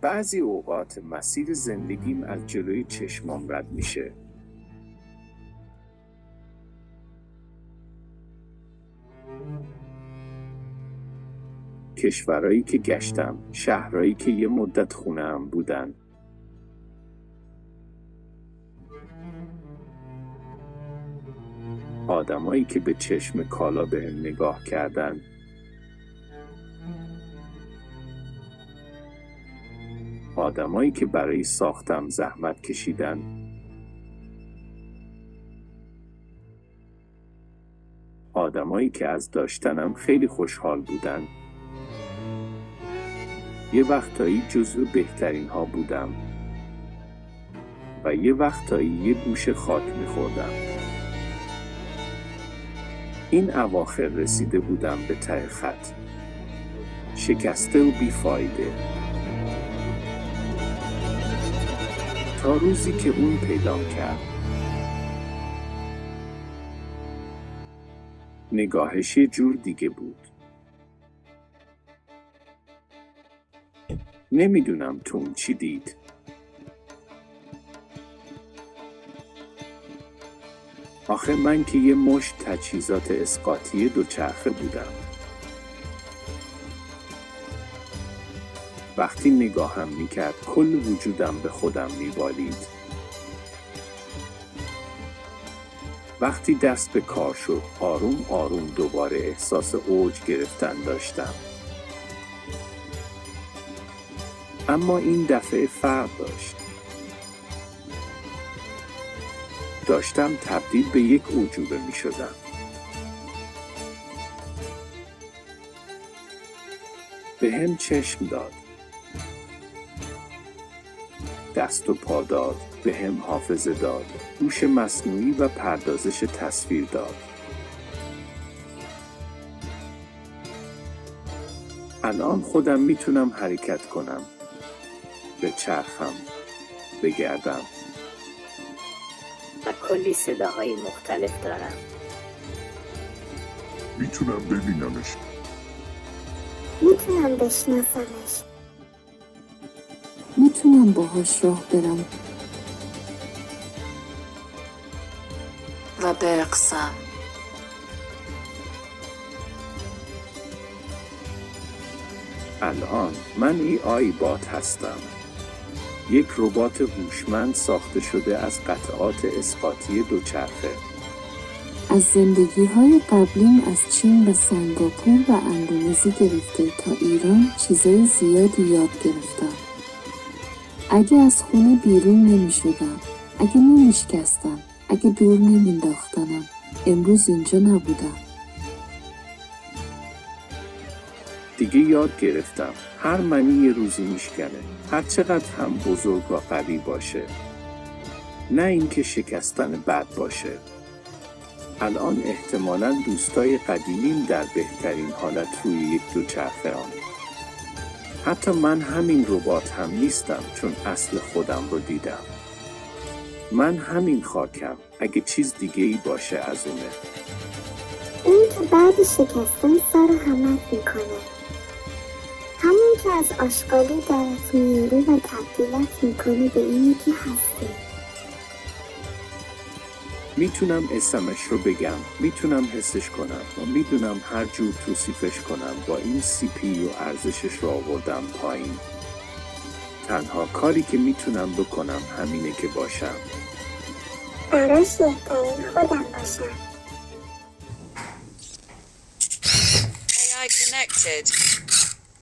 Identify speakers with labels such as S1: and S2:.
S1: بعضی اوقات مسیر زندگیم از جلوی چشمام رد میشه. کشورایی که گشتم، شهرایی که یه مدت خونه‌ام بودن. آدمایی که به چشم کالا بهم نگاه کردن. آدمایی که برای ساختم زحمت کشیدن. آدمایی که از داشتنم خیلی خوشحال بودن. یه وقتایی جزو بهترین ها بودم و یه وقتایی یه گوشه خاک می‌خوردم. این اواخر رسیده بودم به ته خط، شکسته و بیفایده، تا روزی که اون پیدام کرد. نگاهش یه جور دیگه بود. نمیدونم تو اون چی دید. آخه من که یه مشت تجهیزات اسقاطی دوچرخه بودم. وقتی نگاهم میکرد کل وجودم به خودم میبالید. وقتی دست به کار شد آروم آروم دوباره احساس اوج گرفتن داشتم. اما این دفعه فرق داشت. داشتم تبدیل به یک عجوبه می شدم. به هم چشم داد. دست و پا داد. به هم حافظه داد. هوش مصنوعی و پردازش تصویر داد. الان خودم میتونم حرکت کنم. بچرخم. بگردم.
S2: و کلی صداهای مختلف دارم.
S3: میتونم ببینمش.
S4: میتونم بشناسمش.
S5: میتونم باهاش راه برم
S6: و برقصم.
S1: الان من AI بات هستم. یک ربات هوشمند ساخته شده از قطعات اسقاطی دوچرخه.
S5: از زندگی‌های قبلیم از چین و سنگاپور و اندونزی گرفته تا ایران چیزای زیادی یاد گرفتم. اگه از خونه بیرون نمی‌شدم، اگه نمی‌شکستم، اگه دور نمی‌انداختنم، امروز اینجا نبودم.
S1: دیگه یاد گرفتم هر منی یه روزی میشکنه، هر چقدر هم بزرگ و قوی باشه. نه اینکه شکستن بد باشه. الان احتمالاً دوستای قدیمیم در بهترین حالت روی یک دوچرخه آن. حتی من همین ربات هم نیستم چون اصل خودم رو دیدم. من همین خاکم، اگه چیز دیگه ای باشه از اونه.
S4: این که بعد شکستن سر همت میکنه. همون که از آشغالی درت میاری و تبدیلت میکنه به اینی که هستی.
S1: میتونم اسمش رو بگم، میتونم حسش کنم و میدونم هر جور توصیفش کنم با این CPU ارزشش رو آوردم پایین. تنها کاری که میتونم بکنم همینه که باشم.
S4: براش بهترین خودم باشم.
S6: AI connected.